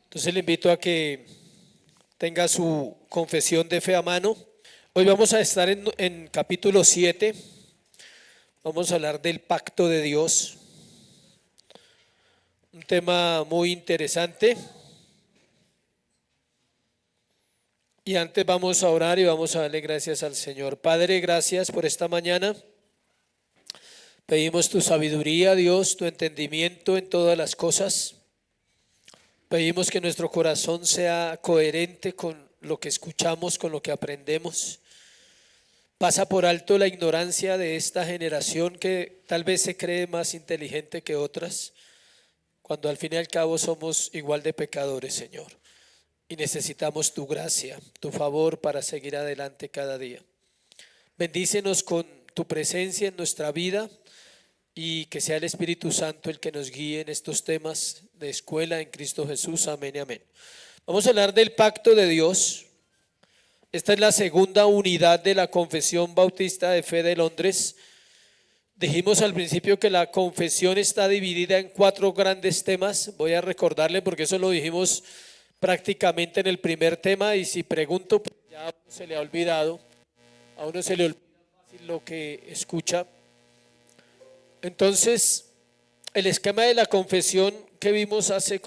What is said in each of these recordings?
Entonces le invito a que tenga su confesión de fe a mano. Hoy vamos a estar en capítulo 7. Vamos a hablar del pacto de Dios. Un tema muy interesante. Y antes vamos a orar y vamos a darle gracias al Señor. Padre, gracias por esta mañana. Pedimos tu sabiduría, Dios, tu entendimiento en todas las cosas. Pedimos que nuestro corazón sea coherente con lo que escuchamos, con lo que aprendemos. Pasa por alto la ignorancia de esta generación que tal vez se cree más inteligente que otras, cuando al fin y al cabo somos igual de pecadores, Señor. Y necesitamos tu gracia, tu favor para seguir adelante cada día. Bendícenos con tu presencia en nuestra vida y que sea el Espíritu Santo el que nos guíe en estos temas de escuela en Cristo Jesús. Amén y amén. Vamos a hablar del pacto de Dios. Esta es la segunda unidad de la Confesión Bautista de Fe de Londres. Dijimos al principio que la confesión está dividida en 4 grandes temas. Voy a recordarle porque eso lo dijimos prácticamente en el primer tema, y si pregunto, pues ya a uno se le ha olvidado, a uno se le olvida fácil lo que escucha. Entonces, el esquema de la confesión que vimos hace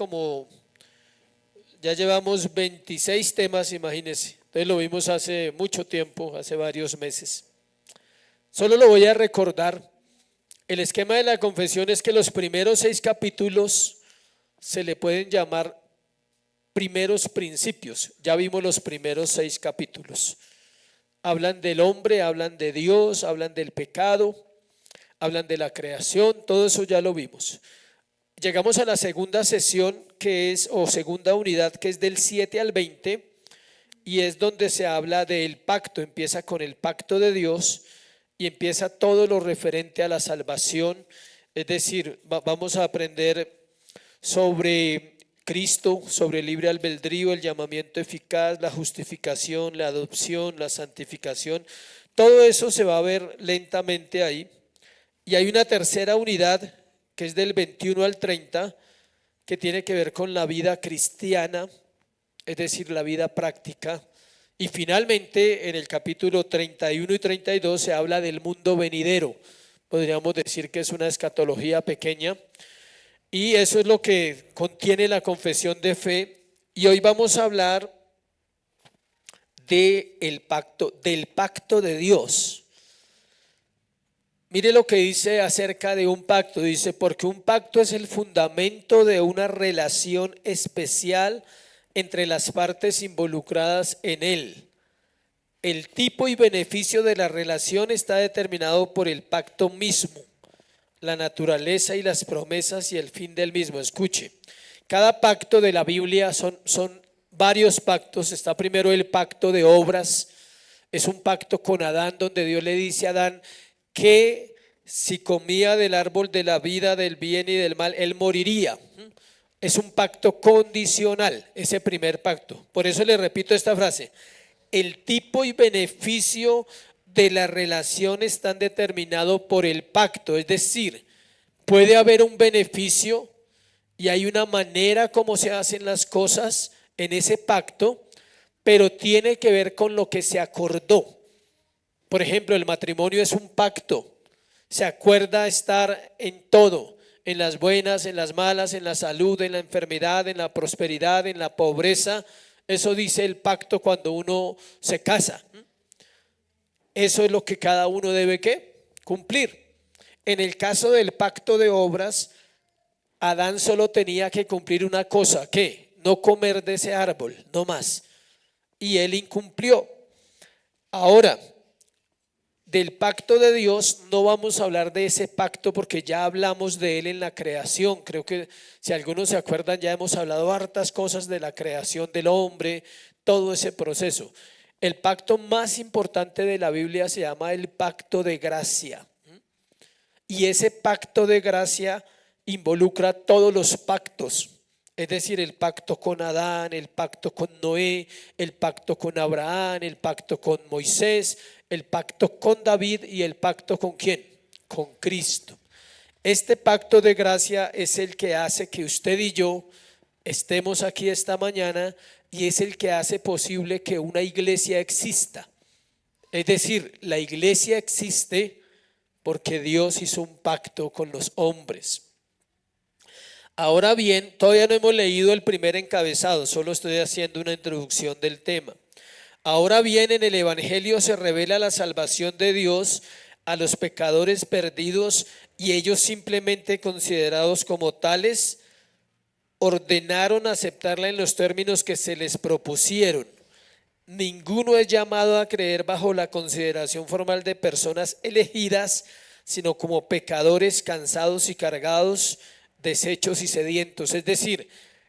ya llevamos 26 temas, imagínense. Entonces lo vimos hace mucho tiempo, hace varios meses. Solo lo voy a recordar. El esquema de la confesión es que los primeros 6 capítulos se le pueden llamar primeros principios. Ya vimos los primeros 6 capítulos. Hablan del hombre, hablan de Dios, hablan del pecado, hablan de la creación, todo eso ya lo vimos. Llegamos a la segunda sesión segunda unidad, que es del 7 al 20, y es donde se habla del pacto. Empieza con el pacto de Dios y empieza todo lo referente a la salvación. Es decir, vamos a aprender sobre Cristo, sobre el libre albedrío, el llamamiento eficaz, la justificación, la adopción, la santificación. Todo eso se va a ver lentamente ahí. Y hay una tercera unidad que es del 21 al 30, que tiene que ver con la vida cristiana, es decir, la vida práctica. Y finalmente en el capítulo 31 y 32 se habla del mundo venidero. Podríamos decir que es una escatología pequeña. Y eso es lo que contiene la confesión de fe. Y hoy vamos a hablar del pacto de Dios. Mire lo que dice acerca de un pacto. Dice, porque un pacto es el fundamento de una relación especial entre las partes involucradas en él. El tipo y beneficio de la relación está determinado por el pacto mismo, la naturaleza y las promesas y el fin del mismo. Escuche, cada pacto de la Biblia son varios pactos. Está primero el pacto de obras. Es un pacto con Adán, donde Dios le dice a Adán que si comía del árbol de la vida, del bien y del mal, él moriría. Es un pacto condicional, ese primer pacto. Por eso le repito esta frase: el tipo y beneficio de la relación están determinados por el pacto. Es decir, puede haber un beneficio y hay una manera como se hacen las cosas en ese pacto, pero tiene que ver con lo que se acordó. Por ejemplo, el matrimonio es un pacto. Se acuerda estar en todo, en las buenas, en las malas, en la salud, en la enfermedad, en la prosperidad, en la pobreza. Eso dice el pacto cuando uno se casa. Eso es lo que cada uno debe cumplir. En el caso del pacto de obras, Adán solo tenía que cumplir una cosa: ¿qué? No comer de ese árbol, no más. Y él incumplió. Ahora, del pacto de Dios no vamos a hablar de ese pacto porque ya hablamos de él en la creación. Creo que si algunos se acuerdan, ya hemos hablado hartas cosas de la creación del hombre, todo ese proceso. El pacto más importante de la Biblia se llama el pacto de gracia. Y ese pacto de gracia involucra todos los pactos. Es decir, el pacto con Adán, el pacto con Noé, el pacto con Abraham, el pacto con Moisés, el pacto con David y el pacto ¿con quién? Con Cristo. Este pacto de gracia es el que hace que usted y yo estemos aquí esta mañana y es el que hace posible que una iglesia exista. Es decir, la iglesia existe porque Dios hizo un pacto con los hombres. Ahora bien, todavía no hemos leído el primer encabezado, solo estoy haciendo una introducción del tema. Ahora bien, en el Evangelio se revela la salvación de Dios a los pecadores perdidos y ellos simplemente considerados como tales, ordenaron aceptarla en los términos que se les propusieron. Ninguno es llamado a creer bajo la consideración formal de personas elegidas, sino como pecadores cansados y cargados, deshechos y sedientos. Es decir,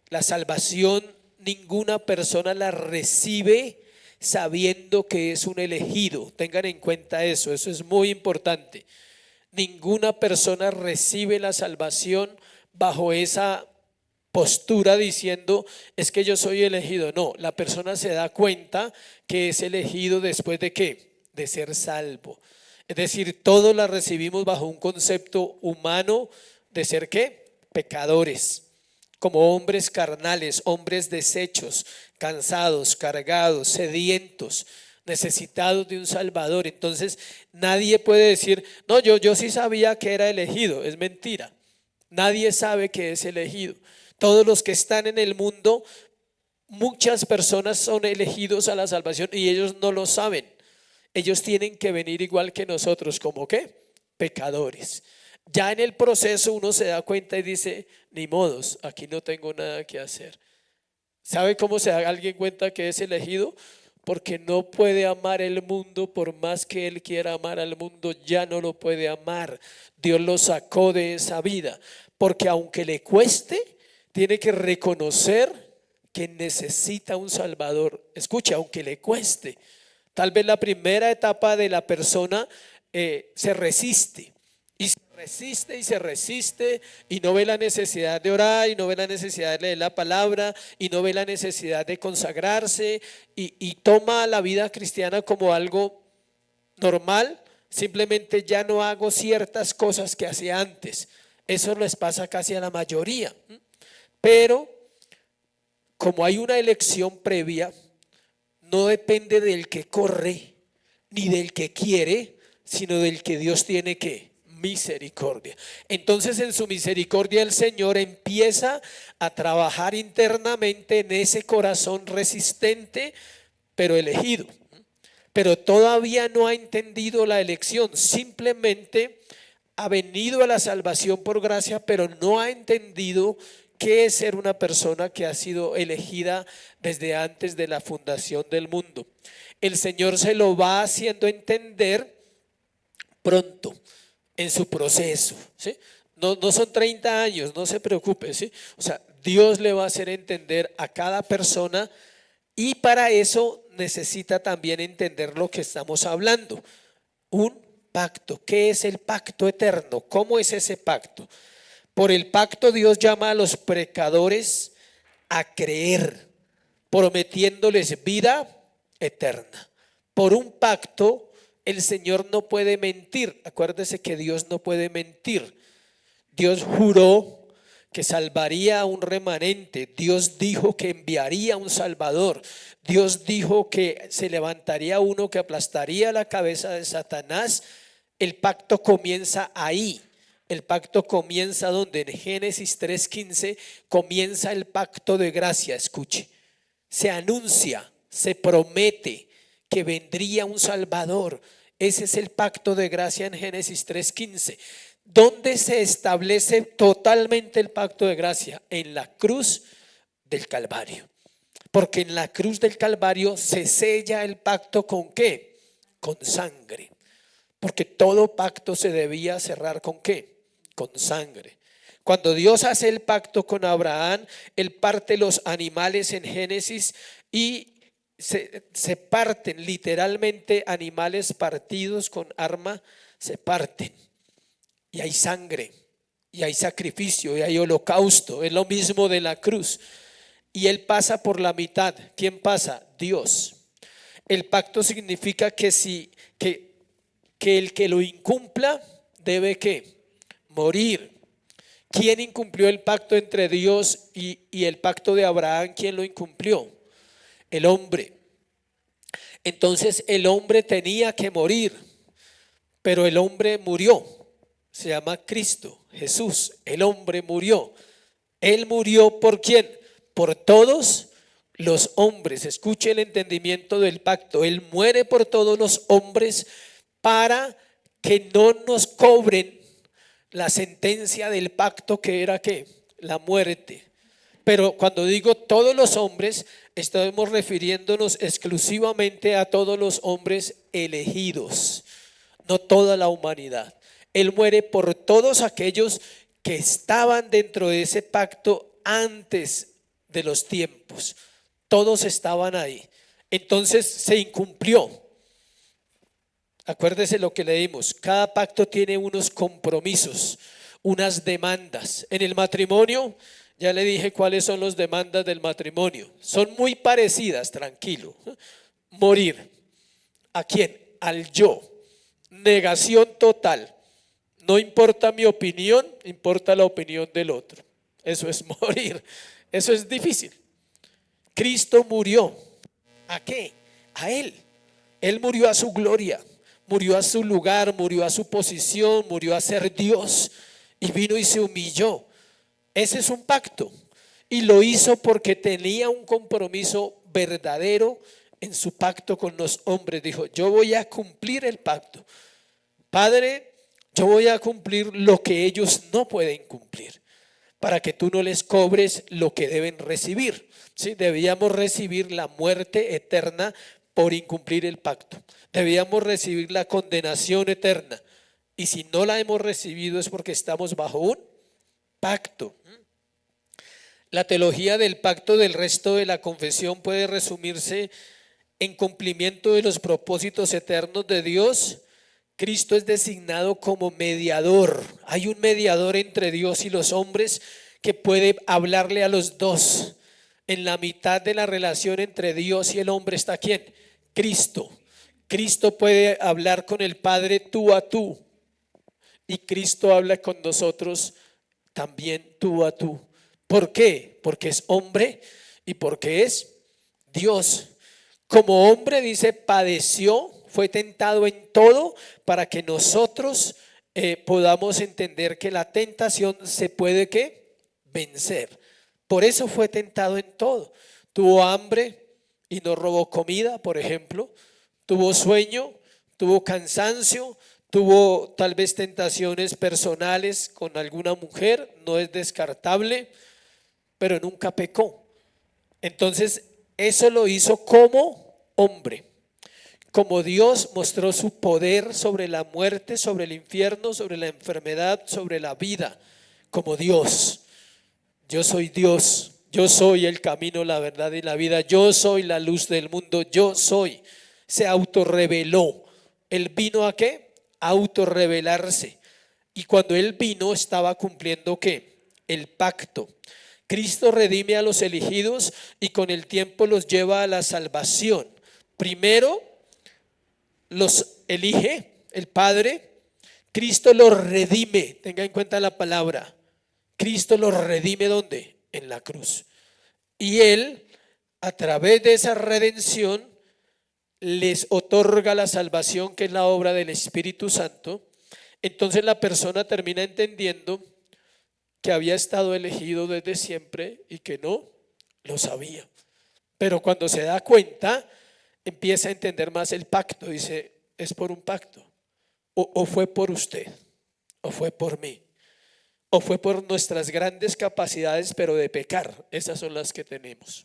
la salvación ninguna persona la recibe sabiendo que es un elegido. Tengan en cuenta eso es muy importante. Ninguna persona recibe la salvación bajo esa postura diciendo es que yo soy elegido. No, la persona se da cuenta que es elegido después de ¿qué? De ser salvo. Es decir, todos la recibimos bajo un concepto humano de ser ¿qué? Pecadores, como hombres carnales, hombres deshechos, cansados, cargados, sedientos, necesitados de un Salvador. Entonces nadie puede decir, no, yo sí sabía que era elegido. Es mentira. Nadie sabe que es elegido. Todos los que están en el mundo, muchas personas son elegidos a la salvación y ellos no lo saben. Ellos tienen que venir igual que nosotros, ¿como qué? Pecadores. Ya en el proceso uno se da cuenta y dice, ni modos, aquí no tengo nada que hacer. ¿Sabe cómo se da alguien cuenta que es elegido? Porque no puede amar el mundo, por más que él quiera amar al mundo, ya no lo puede amar. Dios lo sacó de esa vida, porque aunque le cueste, tiene que reconocer que necesita un Salvador. Escucha, aunque le cueste. Tal vez la primera etapa de la persona se resiste. Y se resiste y no ve la necesidad de orar y no ve la necesidad de leer la palabra y no ve la necesidad de consagrarse y toma la vida cristiana como algo normal. Simplemente ya no hago ciertas cosas que hacía antes. Eso les pasa casi a la mayoría. Pero como hay una elección previa, no depende del que corre ni del que quiere, sino del que Dios tiene que misericordia. Entonces en su misericordia el Señor empieza a trabajar internamente en ese corazón resistente pero elegido, pero todavía no ha entendido la elección, simplemente ha venido a la salvación por gracia, pero no ha entendido qué es ser una persona que ha sido elegida desde antes de la fundación del mundo. El Señor se lo va haciendo entender pronto en su proceso, ¿sí? No son 30 años, no se preocupe, ¿sí? O sea, Dios le va a hacer entender a cada persona y para eso necesita también entender lo que estamos hablando. Un pacto. ¿Qué es el pacto eterno? ¿Cómo es ese pacto? Por el pacto Dios llama a los pecadores a creer, prometiéndoles vida eterna. Por un pacto el Señor no puede mentir. Acuérdese que Dios no puede mentir. Dios juró que salvaría a un remanente. Dios dijo que enviaría a un Salvador. Dios dijo que se levantaría uno que aplastaría la cabeza de Satanás. El pacto comienza ahí. El pacto comienza donde en Génesis 3:15 comienza el pacto de gracia. Escuche, se anuncia, se promete que vendría un Salvador. Ese es el pacto de gracia en Génesis 3:15. ¿Dónde se establece totalmente el pacto de gracia? En la cruz del Calvario. Porque en la cruz del Calvario se sella el pacto ¿con qué? Con sangre. Porque todo pacto se debía cerrar ¿con qué? Con sangre. Cuando Dios hace el pacto con Abraham, Él parte los animales en Génesis y se parten literalmente, animales partidos con arma, se parten. Y hay sangre, y hay sacrificio, y hay holocausto. Es lo mismo de la cruz. Y Él pasa por la mitad. ¿Quién pasa? Dios. El pacto significa que el que lo incumpla debe ¿qué? Morir. ¿Quién incumplió el pacto entre Dios y el pacto de Abraham? ¿Quién lo incumplió? El hombre. Entonces el hombre tenía que morir, pero el hombre murió. Se llama Cristo, Jesús. El hombre murió. Él murió ¿por quién? Por todos los hombres. Escuche el entendimiento del pacto. Él muere por todos los hombres para que no nos cobren la sentencia del pacto, que era ¿qué? La muerte. Pero cuando digo todos los hombres, estamos refiriéndonos exclusivamente a todos los hombres elegidos, no toda la humanidad. Él muere por todos aquellos que estaban dentro de ese pacto antes de los tiempos. Todos estaban ahí. Entonces se incumplió. Acuérdese lo que leímos. Cada pacto tiene unos compromisos, unas demandas. En el matrimonio, ya le dije cuáles son las demandas del matrimonio. Son muy parecidas, tranquilo. Morir. ¿A quién? Al yo. Negación total. No importa mi opinión, importa la opinión del otro. Eso es morir. Eso es difícil. Cristo murió. ¿A qué? A Él. Él murió a su gloria, murió a su lugar, murió a su posición, murió a ser Dios y vino y se humilló. Ese es un pacto y lo hizo porque tenía un compromiso verdadero en su pacto con los hombres. Dijo: yo voy a cumplir el pacto. Padre, yo voy a cumplir lo que ellos no pueden cumplir, para que tú no les cobres lo que deben recibir. ¿Sí? Debíamos recibir la muerte eterna por incumplir el pacto. Debíamos recibir la condenación eterna. Y si no la hemos recibido es porque estamos bajo un pacto. La teología del pacto del resto de la confesión puede resumirse en cumplimiento de los propósitos eternos de Dios. Cristo es designado como mediador. Hay un mediador entre Dios y los hombres que puede hablarle a los dos. En la mitad de la relación entre Dios y el hombre está ¿quién? Cristo. Cristo puede hablar con el Padre tú a tú. Y Cristo habla con nosotros también tú a tú. ¿Por qué? Porque es hombre y porque es Dios. Como hombre, dice, padeció, fue tentado en todo para que nosotros podamos entender que la tentación se puede ¿qué? Vencer. Por eso fue tentado en todo. Tuvo hambre y no robó comida, por ejemplo. Tuvo sueño, tuvo cansancio, tuvo tal vez tentaciones personales con alguna mujer, no es descartable, pero nunca pecó. Entonces, eso lo hizo como hombre. Como Dios mostró su poder sobre la muerte, sobre el infierno, sobre la enfermedad, sobre la vida, como Dios. Yo soy Dios, yo soy el camino, la verdad y la vida, yo soy la luz del mundo, yo soy. Se autorreveló. Él vino ¿a qué? A autorrevelarse. Y cuando Él vino estaba cumpliendo ¿qué? El pacto. Cristo redime a los elegidos y con el tiempo los lleva a la salvación. Primero los elige el Padre, Cristo los redime. Tenga en cuenta la palabra. Cristo los redime ¿dónde? En la cruz. Y Él, a través de esa redención, les otorga la salvación, que es la obra del Espíritu Santo. Entonces la persona termina entendiendo que había estado elegido desde siempre y que no lo sabía. Pero cuando se da cuenta, empieza a entender más el pacto. Dice: es por un pacto. O fue por usted, o fue por mí, o fue por nuestras grandes capacidades, pero de pecar. Esas son las que tenemos.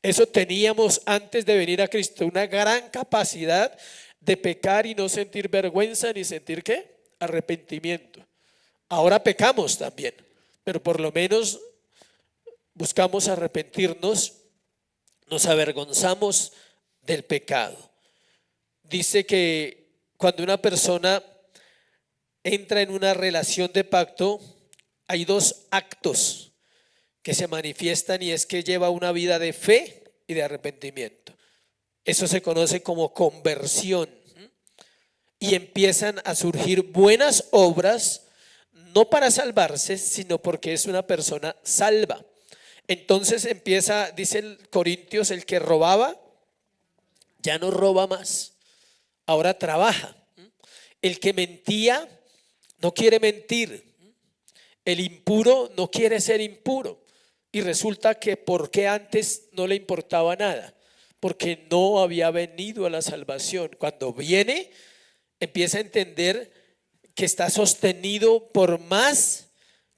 Eso teníamos antes de venir a Cristo, una gran capacidad de pecar y no sentir vergüenza ni sentir ¿qué? Arrepentimiento. Ahora pecamos también, pero por lo menos buscamos arrepentirnos, nos avergonzamos del pecado. Dice que cuando una persona entra en una relación de pacto, hay dos actos que se manifiestan, y es que lleva una vida de fe y de arrepentimiento. Eso se conoce como conversión. Y empiezan a surgir buenas obras, no para salvarse, sino porque es una persona salva. Entonces empieza, dice el Corintios, el que robaba, ya no roba más, ahora trabaja. El que mentía, no quiere mentir. El impuro no quiere ser impuro. Y resulta que porque antes no le importaba nada, porque no había venido a la salvación. Cuando viene, empieza a entender que está sostenido por más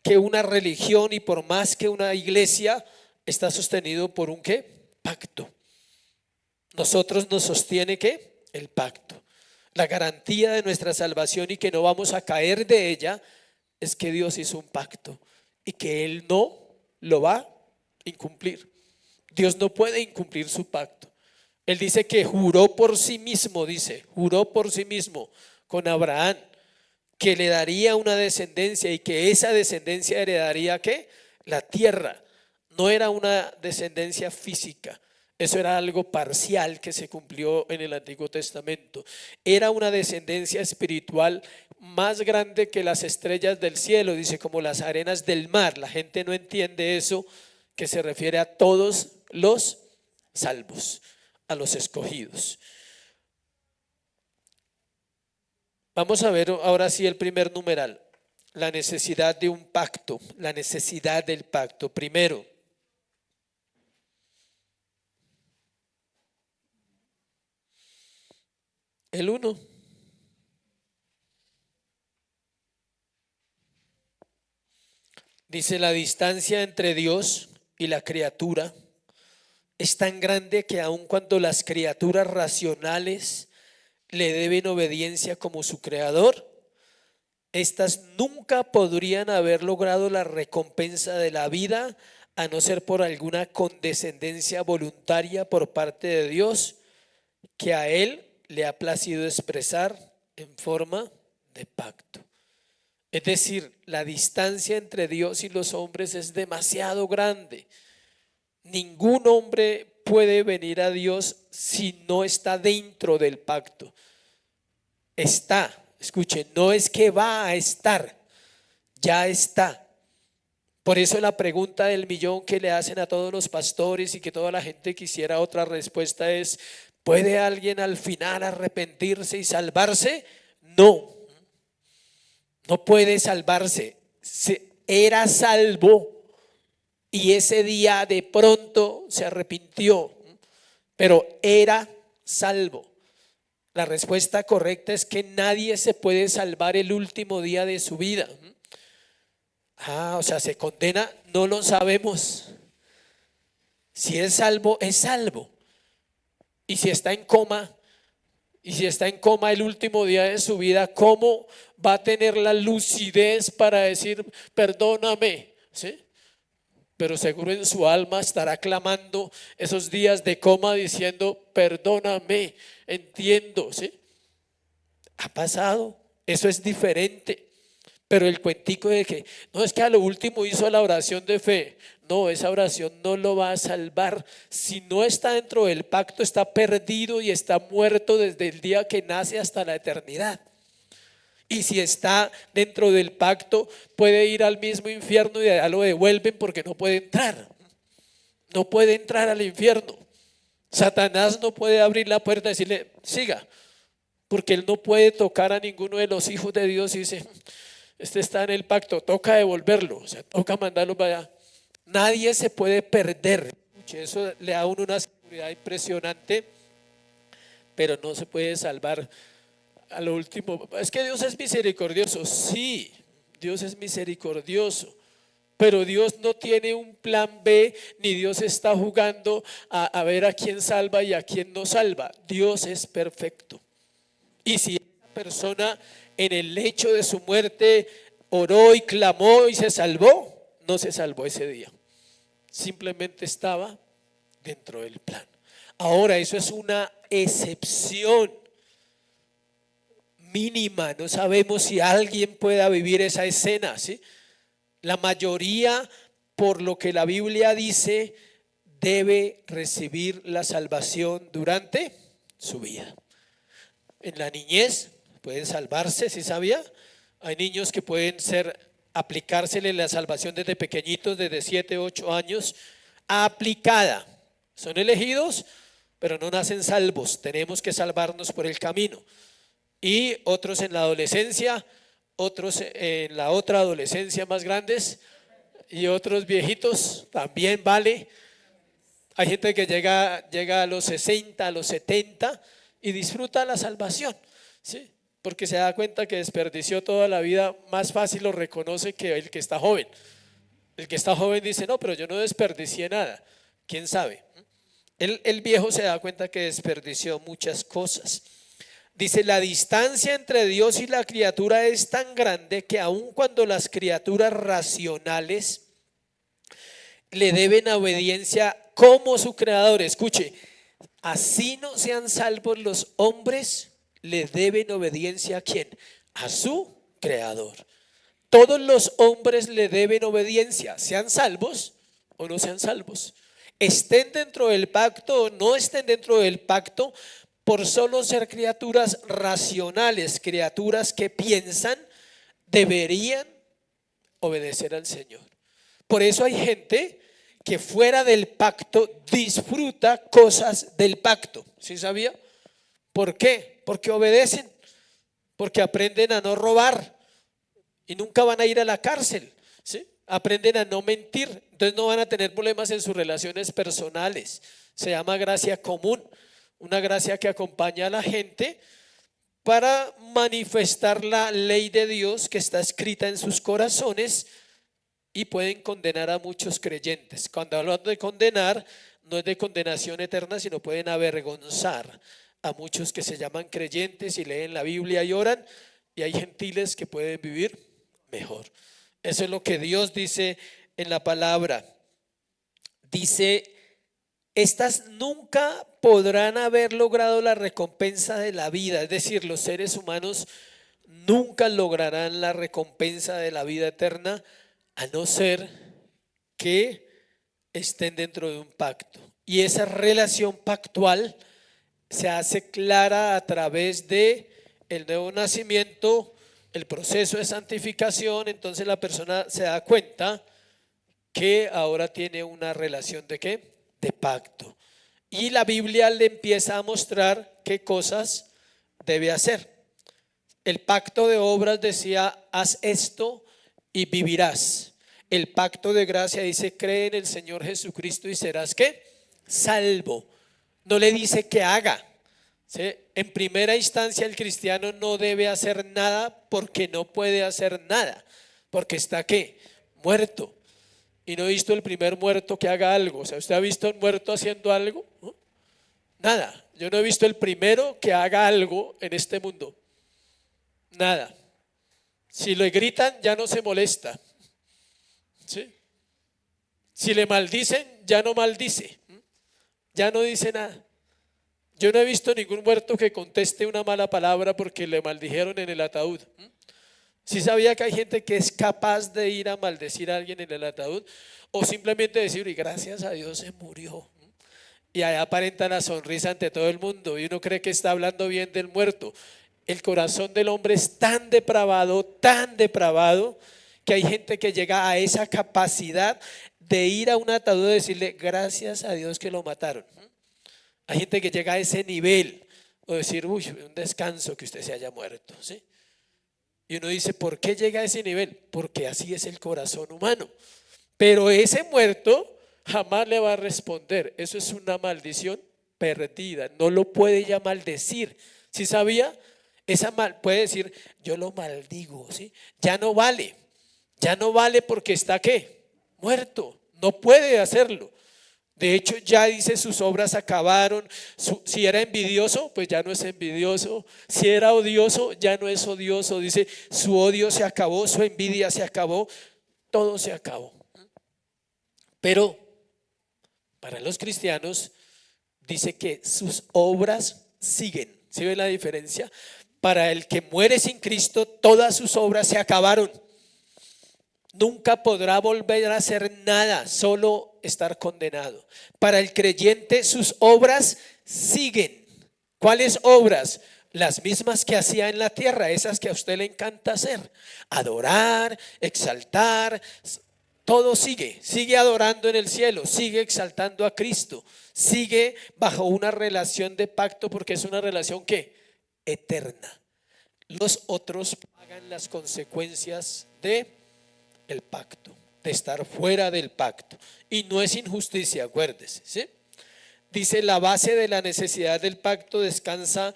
que una religión y por más que una iglesia, está sostenido por un ¿qué? Pacto. Nosotros nos sostiene ¿qué? El pacto. La garantía de nuestra salvación y que no vamos a caer de ella es que Dios hizo un pacto y que Él no lo va a incumplir. Dios no puede incumplir su pacto. Él dice que juró por sí mismo, juró por sí mismo con Abraham que le daría una descendencia y que esa descendencia heredaría ¿qué? La tierra. No era una descendencia física. Eso era algo parcial que se cumplió en el Antiguo Testamento. Era una descendencia espiritual más grande que las estrellas del cielo, dice, como las arenas del mar. La gente no entiende eso, que se refiere a todos los salvos, a los escogidos. Vamos a ver ahora sí el primer numeral, la necesidad de un pacto, la necesidad del pacto. Primero, el 1. Dice: la distancia entre Dios y la criatura es tan grande que aun cuando las criaturas racionales le deben obediencia como su creador, estas nunca podrían haber logrado la recompensa de la vida a no ser por alguna condescendencia voluntaria por parte de Dios que a Él le ha placido expresar en forma de pacto. Es decir, la distancia entre Dios y los hombres es demasiado grande. Ningún hombre puede venir a Dios si no está dentro del pacto. Está, escuchen, no es que va a estar, ya está. Por eso la pregunta del millón que le hacen a todos los pastores y que toda la gente quisiera otra respuesta es: ¿puede alguien al final arrepentirse y salvarse? No, no puede salvarse. Era salvo y ese día de pronto se arrepintió, pero era salvo. La respuesta correcta es que nadie se puede salvar el último día de su vida. O sea, se condena, no lo sabemos. Si es salvo, es salvo. Y si está en coma, el último día de su vida, ¿cómo va a tener la lucidez para decir perdóname? ¿Sí? Pero seguro en su alma estará clamando esos días de coma diciendo perdóname, entiendo, ¿sí? Ha pasado, eso es diferente. Pero el cuentico de que no, es que a lo último hizo la oración de fe, no, esa oración no lo va a salvar. Si no está dentro del pacto, está perdido y está muerto desde el día que nace hasta la eternidad. Y si está dentro del pacto, puede ir al mismo infierno y allá lo devuelven porque no puede entrar. No puede entrar al infierno. Satanás no puede abrir la puerta y decirle siga, porque él no puede tocar a ninguno de los hijos de Dios y dice: este está en el pacto, toca devolverlo, o sea, toca mandarlo para allá. Nadie se puede perder. Eso le da a uno una seguridad impresionante, pero no se puede salvar a lo último. Es que Dios es misericordioso. Sí, Dios es misericordioso, pero Dios no tiene un plan B, ni Dios está jugando a ver a quién salva y a quién no salva. Dios es perfecto. Y si esa persona en el lecho de su muerte oró y clamó y se salvó, no se salvó ese día. Simplemente estaba dentro del plan. Ahora, eso es una excepción mínima. No sabemos si alguien pueda vivir esa escena, ¿sí? La mayoría, por lo que la Biblia dice, debe recibir la salvación durante su vida. En la niñez pueden salvarse, ¿sí sabía? Hay niños que pueden ser aplicársele la salvación desde pequeñitos, desde 7, 8 años, aplicada. Son elegidos, pero no nacen salvos. Tenemos que salvarnos por el camino. Y otros en la adolescencia, otros en la otra adolescencia más grandes y otros viejitos, también vale. Hay gente que llega a los 60, a los 70 y disfruta la salvación, ¿sí? Porque se da cuenta que desperdició toda la vida. Más fácil lo reconoce que el que está joven. El que está joven dice, no, pero yo no desperdicié nada. ¿Quién sabe? El viejo se da cuenta que desperdició muchas cosas. Dice, la distancia entre Dios y la criatura es tan grande que aun cuando las criaturas racionales le deben obediencia como su creador, escuche, así no sean salvos los hombres, le deben obediencia ¿a quién? A su creador. Todos los hombres le deben obediencia, sean salvos o no sean salvos, estén dentro del pacto o no estén dentro del pacto. Por solo ser criaturas racionales, criaturas que piensan, deberían obedecer al Señor. Por eso hay gente que fuera del pacto disfruta cosas del pacto. ¿Sí sabía? ¿Por qué? Porque obedecen, porque aprenden a no robar y nunca van a ir a la cárcel, ¿sí? Aprenden a no mentir, entonces no van a tener problemas en sus relaciones personales. Se llama gracia común. Una gracia que acompaña a la gente para manifestar la ley de Dios que está escrita en sus corazones, y pueden condenar a muchos creyentes. Cuando hablando de condenar, no es de condenación eterna, sino pueden avergonzar a muchos que se llaman creyentes y leen la Biblia y oran, y hay gentiles que pueden vivir mejor. Eso es lo que Dios dice en la palabra. Dice, estas nunca podrán haber logrado la recompensa de la vida, es decir, los seres humanos nunca lograrán la recompensa de la vida eterna a no ser que estén dentro de un pacto. Y esa relación pactual se hace clara a través de el nuevo nacimiento, el proceso de santificación. Entonces la persona se da cuenta que ahora tiene una relación de ¿qué? De pacto. Y la Biblia le empieza a mostrar qué cosas debe hacer. El pacto de obras decía, haz esto y vivirás. El pacto de gracia dice, cree en el Señor Jesucristo y serás ¿qué? Salvo. No le dice que haga, ¿sí? En primera instancia el cristiano no debe hacer nada porque no puede hacer nada, porque está ¿qué? Muerto. Y no he visto el primer muerto que haga algo. O sea, ¿usted ha visto un muerto haciendo algo? ¿No? Nada. Yo no he visto el primero que haga algo en este mundo. Nada. Si le gritan, ya no se molesta, ¿sí? Si le maldicen, ya no maldice, ya no dice nada. Yo no he visto ningún muerto que conteste una mala palabra porque le maldijeron en el ataúd. ¿Sí sabía que hay gente que es capaz de ir a maldecir a alguien en el ataúd? O simplemente decir, y gracias a Dios se murió. Y allá aparenta la sonrisa ante todo el mundo y uno cree que está hablando bien del muerto. El corazón del hombre es tan depravado, que hay gente que llega a esa capacidad de ir a un ataúd y decirle gracias a Dios que lo mataron. Hay gente que llega a ese nivel, o decir, uy, un descanso que usted se haya muerto, ¿sí? Y uno dice, ¿por qué llega a ese nivel? Porque así es el corazón humano. Pero ese muerto jamás le va a responder. Eso es una maldición perdida. No lo puede ya maldecir. ¿Sí sabía? Puede decir, yo lo maldigo, ¿sí? Ya no vale. Ya no vale porque está ¿qué? Muerto. No puede hacerlo. De hecho, ya dice, sus obras acabaron. Si era envidioso, pues ya no es envidioso. Si era odioso, ya no es odioso. Dice, su odio se acabó, su envidia se acabó, todo se acabó. Pero para los cristianos dice que sus obras siguen. ¿Sí ven la diferencia? Para el que muere sin Cristo, todas sus obras se acabaron. Nunca podrá volver a hacer nada, solo estar condenado. Para el creyente sus obras siguen. ¿Cuáles obras? las mismas que hacía en la tierra, esas que a usted le encanta hacer: adorar, exaltar. Todo sigue adorando en el cielo, sigue exaltando a Cristo, sigue bajo una relación de pacto, porque es una relación que eterna. Los otros pagan las consecuencias de el pacto, de estar fuera del pacto. Y no es injusticia, acuérdese, ¿sí? Dice: la base de la necesidad del pacto descansa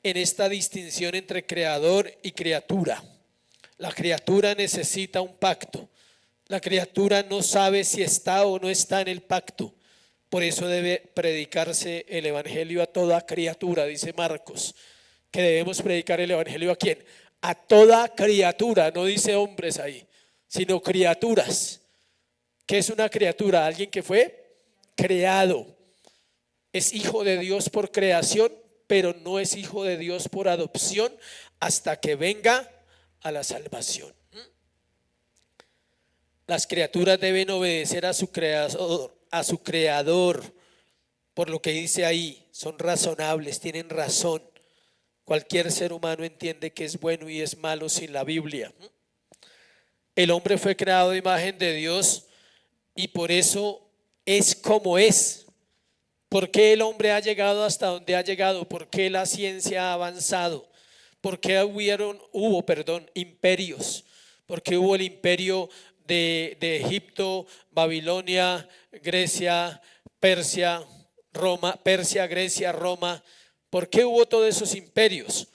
en esta distinción entre creador y criatura. La criatura necesita un pacto. La criatura no sabe si está o no está en el pacto. Por eso debe predicarse el evangelio a toda criatura, dice Marcos, que debemos predicar el evangelio ¿a quién? A toda criatura, no dice hombres ahí, sino criaturas. ¿Qué es una criatura? Alguien que fue creado. Es hijo de Dios por creación, pero no es hijo de Dios por adopción hasta que venga a la salvación. Las criaturas deben obedecer a su creador, por lo que dice ahí, son razonables, tienen razón. Cualquier ser humano entiende que es bueno y es malo sin la Biblia. El hombre fue creado a imagen de Dios y por eso es como es. ¿Por qué el hombre ha llegado hasta donde ha llegado? ¿Por qué la ciencia ha avanzado? ¿Por qué hubo imperios? ¿Por qué hubo el imperio de Egipto, Babilonia, Grecia, Persia, Grecia, Roma? ¿Por qué hubo todos esos imperios?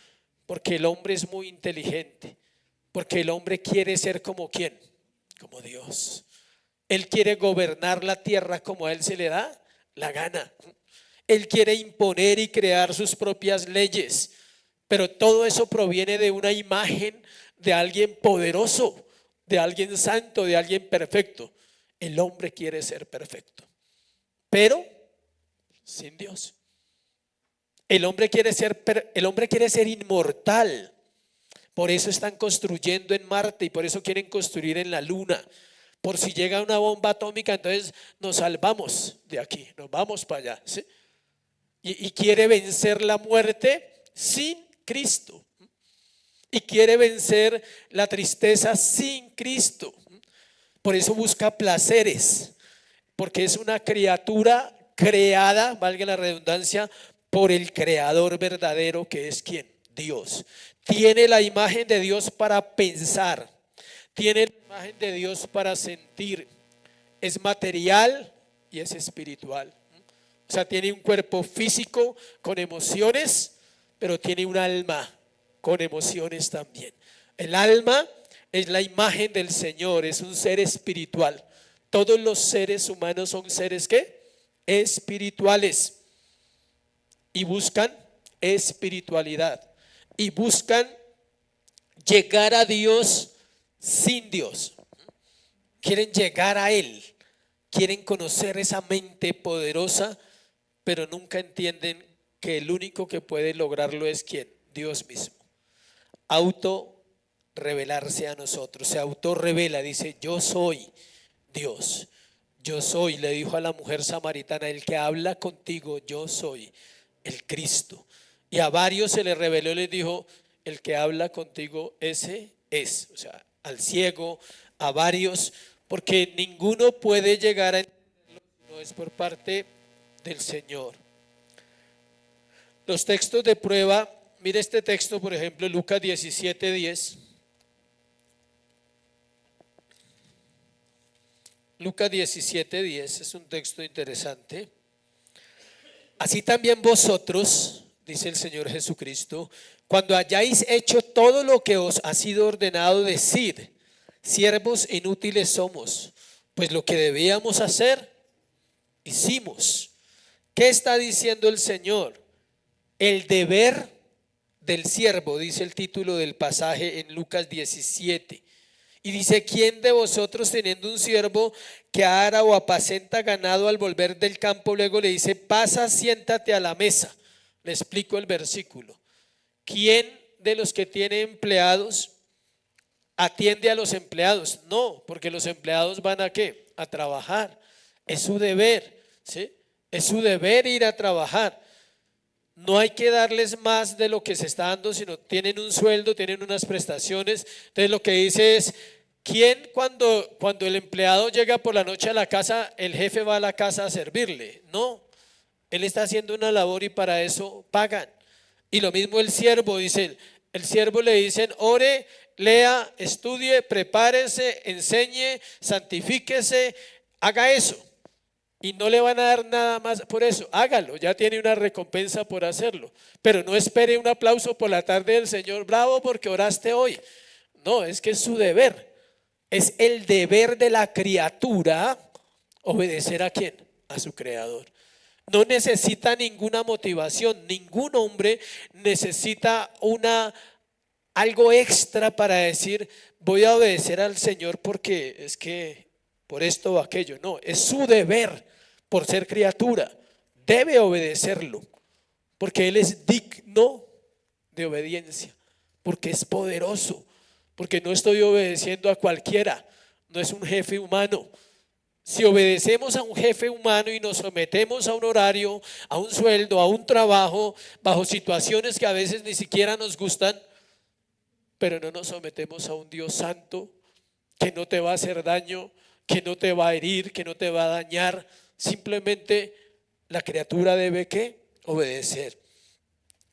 Porque el hombre es muy inteligente, porque el hombre quiere ser como ¿quién? Como Dios. Él quiere gobernar la tierra como a él se le da la gana. Él quiere imponer y crear sus propias leyes, pero todo eso proviene de una imagen de alguien poderoso, de alguien santo, de alguien perfecto. El hombre quiere ser perfecto, pero sin Dios. El hombre quiere ser inmortal. Por eso están construyendo en Marte y por eso quieren construir en la Luna. Por si llega una bomba atómica, entonces nos salvamos de aquí, nos vamos para allá, ¿sí? Y quiere vencer la muerte sin Cristo. Y quiere vencer la tristeza sin Cristo. Por eso busca placeres, porque es una criatura creada, valga la redundancia, por el creador verdadero, que es ¿quién? Dios. Tiene la imagen de Dios para pensar, tiene la imagen de Dios para sentir. Es material y es espiritual. O sea, tiene un cuerpo físico con emociones, pero tiene un alma con emociones también. El alma es la imagen del Señor, es un ser espiritual. Todos los seres humanos son seres ¿qué? Espirituales. Y buscan espiritualidad. Y buscan llegar a Dios sin Dios. Quieren llegar a Él. Quieren conocer esa mente poderosa, pero nunca entienden que el único que puede lograrlo es ¿quién? Dios mismo. Revelarse a nosotros, se autorrevela, dice: yo soy Dios, yo soy, le dijo a la mujer samaritana: el que habla contigo, yo soy el Cristo. Y a varios se les reveló y les dijo: el que habla contigo, ese es. O sea, al ciego, a varios, porque ninguno puede llegar a entenderlo si no es por parte del Señor. Los textos de prueba, mire este texto, por ejemplo, Lucas 17:10. Lucas 17:10 es un texto interesante. Así también vosotros, dice el Señor Jesucristo, cuando hayáis hecho todo lo que os ha sido ordenado, decid: siervos inútiles somos, pues lo que debíamos hacer, hicimos. ¿Qué está diciendo el Señor? El deber del siervo, dice el título del pasaje en Lucas 17. Y dice: ¿quién de vosotros, teniendo un siervo que ara o apacenta ganado, al volver del campo luego le dice: pasa, siéntate a la mesa? Le explico el versículo. ¿Quién de los que tiene empleados atiende a los empleados? No, porque los empleados van ¿a qué? A trabajar. Es su deber, ¿sí? Es su deber ir a trabajar. No hay que darles más de lo que se está dando, sino tienen un sueldo, tienen unas prestaciones. Entonces lo que dice es, ¿quién cuando el empleado llega por la noche a la casa, el jefe va a la casa a servirle? No, él está haciendo una labor y para eso pagan. Y lo mismo el siervo, dice, el siervo le dicen, ore, lea, estudie, prepárese, enseñe, santifíquese, haga eso. Y no le van a dar nada más por eso, hágalo, ya tiene una recompensa por hacerlo. Pero no espere un aplauso por la tarde del Señor, bravo porque oraste hoy. No, es que es su deber, es el deber de la criatura obedecer a quién, a su creador. No necesita ninguna motivación, ningún hombre necesita algo extra para decir voy a obedecer al Señor porque es que por esto o aquello. No, es su deber por ser criatura, debe obedecerlo porque Él es digno de obediencia, porque es poderoso, porque no estoy obedeciendo a cualquiera, no es un jefe humano. Si obedecemos a un jefe humano y nos sometemos a un horario, a un sueldo, a un trabajo, bajo situaciones que a veces ni siquiera nos gustan, pero no nos sometemos a un Dios santo que no te va a hacer daño, que no te va a herir, que no te va a dañar, simplemente la criatura debe ¿qué? Obedecer.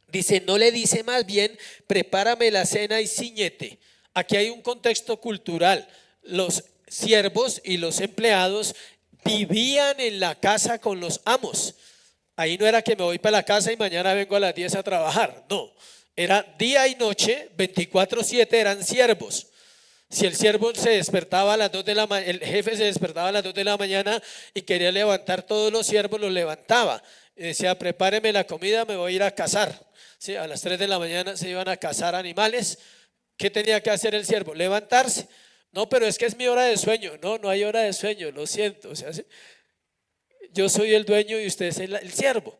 Dice, no le dice más bien, prepárame la cena y ciñete. Aquí hay un contexto cultural. Los siervos y los empleados vivían en la casa con los amos. Ahí no era que me voy para la casa y mañana vengo a las 10 a trabajar. No, era día y noche, 24/7 eran siervos. Si el siervo se despertaba a las 2 de la mañana, el jefe se despertaba a las 2 de la mañana y quería levantar todos los siervos, los levantaba. Y decía, prepáreme la comida, me voy a ir a cazar. ¿Sí? A las 3 de la mañana se iban a cazar animales. ¿Qué tenía que hacer el siervo? Levantarse. No, pero es que es mi hora de sueño. No, no hay hora de sueño, lo siento. O sea, ¿sí? Yo soy el dueño y usted es el siervo.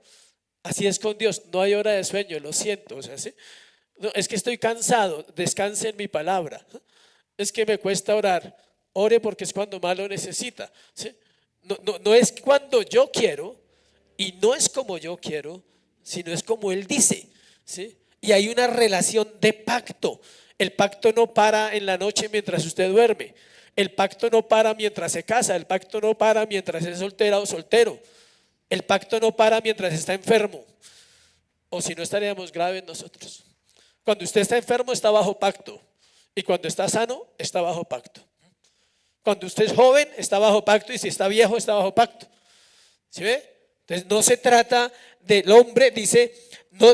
Así es con Dios, no hay hora de sueño, lo siento. O sea, ¿sí? No, es que estoy cansado, descanse en mi palabra. Es que me cuesta orar, ore porque es cuando más lo necesita. ¿Sí? No es cuando yo quiero y no es como yo quiero, sino es como Él dice. ¿Sí? Y hay una relación de pacto. El pacto no para en la noche mientras usted duerme. El pacto no para mientras se casa. El pacto no para mientras es soltera o soltero. El pacto no para mientras está enfermo. O si no estaríamos graves nosotros. Cuando usted está enfermo está bajo pacto. Y cuando está sano, está bajo pacto. Cuando usted es joven, está bajo pacto. Y si está viejo, está bajo pacto. ¿Sí ve? Entonces no se trata del hombre, dice, no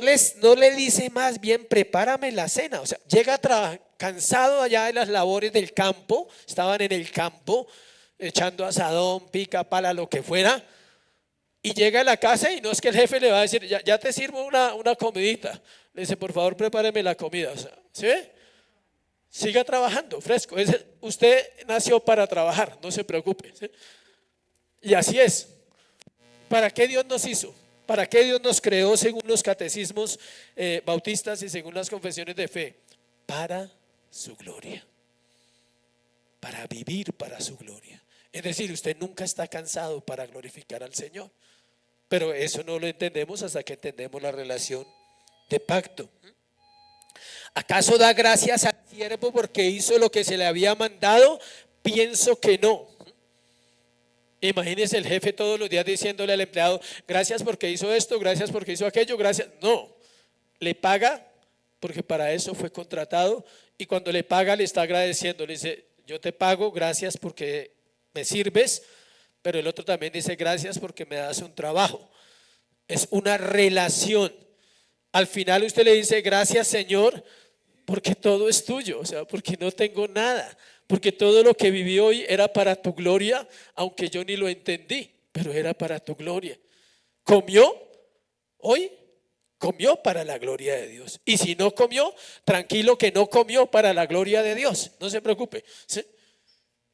le dice más bien, prepárame la cena. O sea, llega cansado allá de las labores del campo. Estaban en el campo, echando asadón, pica, pala, lo que fuera. Y llega a la casa y no es que el jefe le va a decir, ya te sirvo una comidita. Le dice, por favor, prepáreme la comida. O sea, ¿sí ve? Siga trabajando, fresco. Usted nació para trabajar, no se preocupe. ¿Sí? Y así es. ¿Para qué Dios nos hizo? ¿Para qué Dios nos creó según los catecismos bautistas y según las confesiones de fe? Para su gloria. Para vivir para su gloria. Es decir, usted nunca está cansado para glorificar al Señor. Pero eso no lo entendemos hasta que entendemos la relación de pacto. ¿Acaso da gracias al siervo porque hizo lo que se le había mandado? Pienso que no. Imagínese el jefe todos los días diciéndole al empleado, gracias porque hizo esto, gracias porque hizo aquello, gracias. No, le paga porque para eso fue contratado y cuando le paga le está agradeciendo, le dice, yo te pago, gracias porque me sirves, pero el otro también dice, gracias porque me das un trabajo. Es una relación. Al final usted le dice, gracias Señor, porque todo es tuyo, o sea, porque no tengo nada, porque todo lo que viví hoy era para tu gloria, aunque yo ni lo entendí, pero era para tu gloria. ¿Comió? Hoy comió para la gloria de Dios. Y si no comió, tranquilo que no comió para la gloria de Dios, no se preocupe. ¿Sí?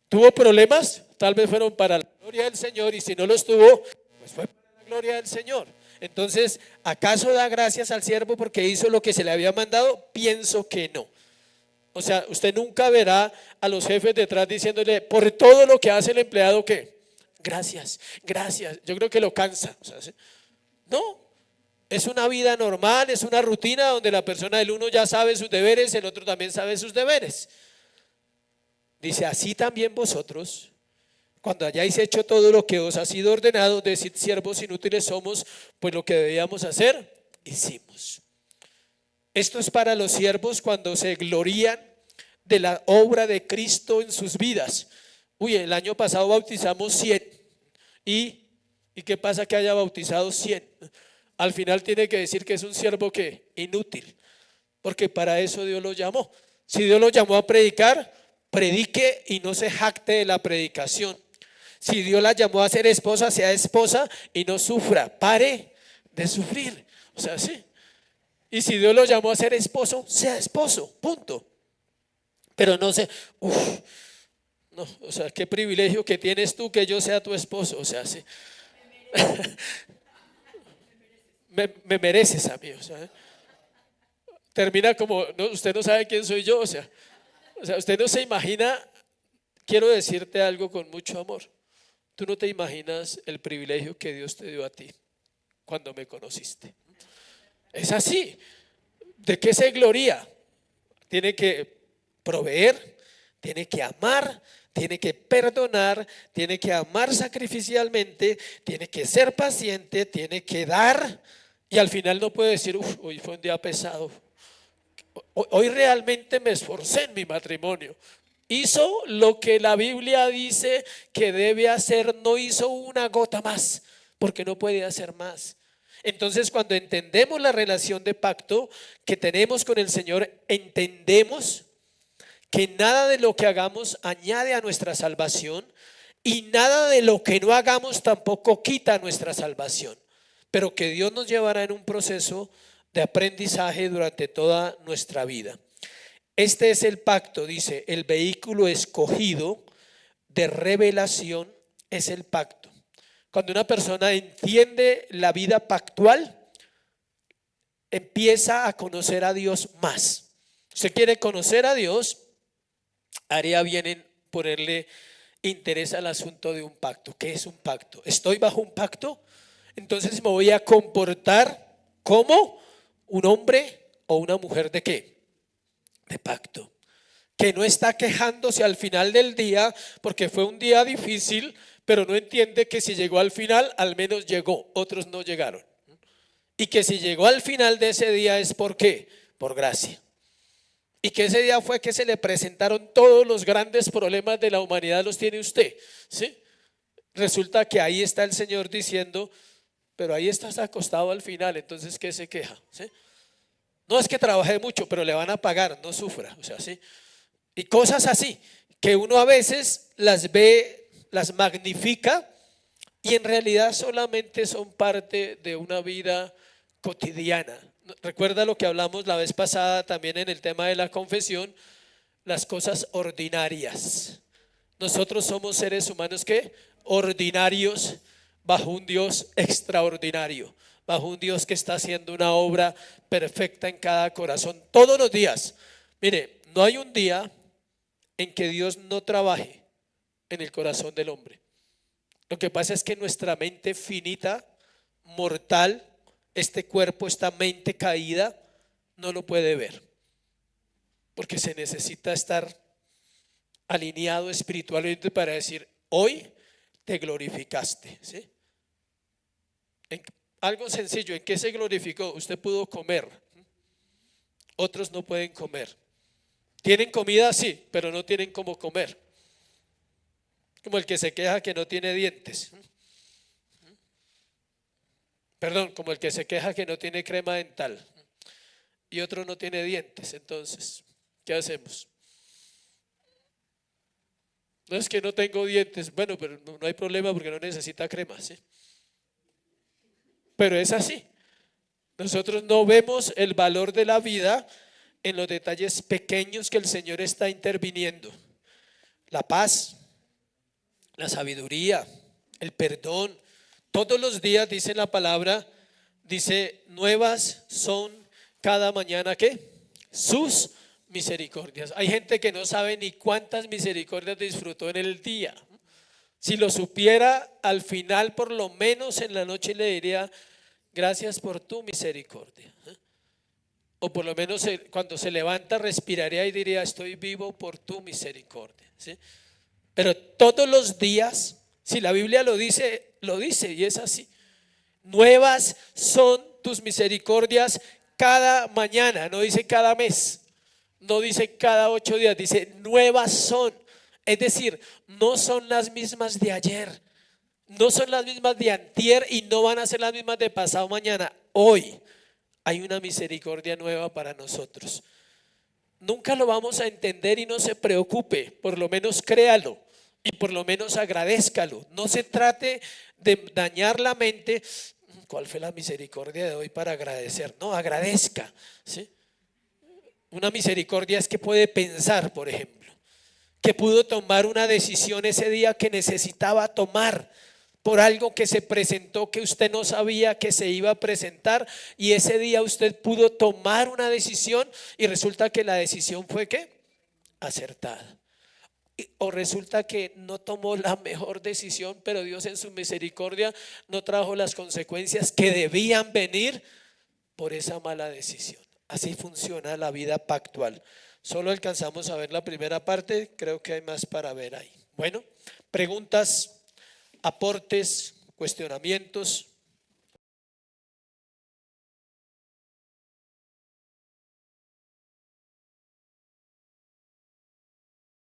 ¿Tuvo problemas? Tal vez fueron para la gloria del Señor y si no los tuvo, pues fue para la gloria del Señor. Entonces, ¿acaso da gracias al siervo porque hizo lo que se le había mandado? Pienso que no. O sea, usted nunca verá a los jefes detrás diciéndole por todo lo que hace el empleado que gracias, gracias. Yo creo que lo cansa. O sea, ¿sí? No, Es una vida normal, es una rutina donde la persona, el uno ya sabe sus deberes, el otro también sabe sus deberes. Dice, así también vosotros, cuando hayáis hecho todo lo que os ha sido ordenado, decid, siervos inútiles somos, pues lo que debíamos hacer, hicimos. Esto es para los siervos cuando se glorían de la obra de Cristo en sus vidas. Uy, el año pasado bautizamos 100. ¿Y qué pasa que haya bautizado 100? Al final tiene que decir que es un siervo que inútil, porque para eso Dios lo llamó. Si Dios lo llamó a predicar, predique y no se jacte de la predicación. Si Dios la llamó a ser esposa, sea esposa y no sufra, pare de sufrir. O sea, sí. Y si Dios lo llamó a ser esposo, sea esposo, punto. Pero no sé, no, o sea, qué privilegio que tienes tú que yo sea tu esposo, o sea, sí. Me mereces a mí, o sea, termina como, no, usted no sabe quién soy yo, o sea, usted no se imagina, quiero decirte algo con mucho amor, tú no te imaginas el privilegio que Dios te dio a ti cuando me conociste. Es así. ¿De qué se gloria? Tiene que proveer, tiene que amar, tiene que perdonar, tiene que amar sacrificialmente, tiene que ser paciente, tiene que dar, y al final no puede decir, hoy fue un día pesado, hoy realmente me esforcé en mi matrimonio. Hizo lo que la Biblia dice que debe hacer, no hizo una gota más, porque no puede hacer más. Entonces, cuando entendemos la relación de pacto que tenemos con el Señor, entendemos que nada de lo que hagamos añade a nuestra salvación y nada de lo que no hagamos tampoco quita nuestra salvación, pero que Dios nos llevará en un proceso de aprendizaje durante toda nuestra vida. Este es el pacto, dice, el vehículo escogido de revelación es el pacto. Cuando una persona entiende la vida pactual, empieza a conocer a Dios más. Usted quiere conocer a Dios, haría bien en ponerle interés al asunto de un pacto. ¿Qué es un pacto? ¿Estoy bajo un pacto? Entonces me voy a comportar como un hombre o una mujer ¿de qué? De pacto. Que no está quejándose al final del día porque fue un día difícil, pero no entiende que si llegó al final, al menos llegó, otros no llegaron. Y que si llegó al final de ese día es ¿por qué? Por gracia. Y que ese día fue que se le presentaron todos los grandes problemas de la humanidad, los tiene usted, ¿sí? Resulta que ahí está el Señor diciendo, pero ahí estás acostado al final, entonces ¿qué se queja? ¿Sí? No es que trabajé mucho, pero le van a pagar, no sufra, o sea, ¿sí? Y cosas así, que uno a veces las ve, las magnifica y en realidad solamente son parte de una vida cotidiana. Recuerda lo que hablamos la vez pasada también en el tema de la confesión, las cosas ordinarias. Nosotros somos seres humanos que ordinarios bajo un Dios extraordinario, bajo un Dios que está haciendo una obra perfecta en cada corazón todos los días. Mire, no hay un día en que Dios no trabaje en el corazón del hombre. Lo que pasa es que nuestra mente finita, mortal, este cuerpo, esta mente caída, no lo puede ver, porque se necesita estar alineado espiritualmente para decir, hoy te glorificaste, ¿sí? Algo sencillo, ¿en qué se glorificó? Usted pudo comer, otros no pueden comer. Tienen comida, sí, pero no tienen cómo comer. Como el que se queja que no tiene dientes. Perdón, como el que se queja que no tiene crema dental y otro no tiene dientes. Entonces, ¿qué hacemos? No es que no tengo dientes, bueno, pero no hay problema porque no necesita crema, ¿sí? Pero es así. Nosotros no vemos el valor de la vida en los detalles pequeños que el Señor está interviniendo. La paz, la sabiduría, el perdón. Todos los días dice la palabra, dice, nuevas son cada mañana ¿qué? Sus misericordias. Hay gente que no sabe ni cuántas misericordias disfrutó en el día. Si lo supiera, al final por lo menos en la noche le diría, gracias por tu misericordia. O por lo menos cuando se levanta respiraría y diría, estoy vivo por tu misericordia, ¿sí? Pero todos los días, si la Biblia lo dice y es así. Nuevas son tus misericordias cada mañana, no dice cada mes, no dice cada 8 días, dice nuevas son. Es decir, no son las mismas de ayer, no son las mismas de antier y no van a ser las mismas de pasado mañana. Hoy hay una misericordia nueva para nosotros. Nunca lo vamos a entender y no se preocupe, por lo menos créalo y por lo menos agradézcalo. No se trate de dañar la mente. ¿Cuál fue la misericordia de hoy para agradecer? No, agradezca, ¿sí? Una misericordia es que puede pensar, por ejemplo, que pudo tomar una decisión ese día que necesitaba tomar por algo que se presentó que usted no sabía que se iba a presentar, y ese día usted pudo tomar una decisión y resulta que la decisión fue ¿qué? Acertada. O resulta que no tomó la mejor decisión, pero Dios en su misericordia no trajo las consecuencias que debían venir por esa mala decisión. Así funciona la vida pactual. Solo alcanzamos a ver la primera parte, creo que hay más para ver ahí. Bueno, preguntas, aportes, cuestionamientos.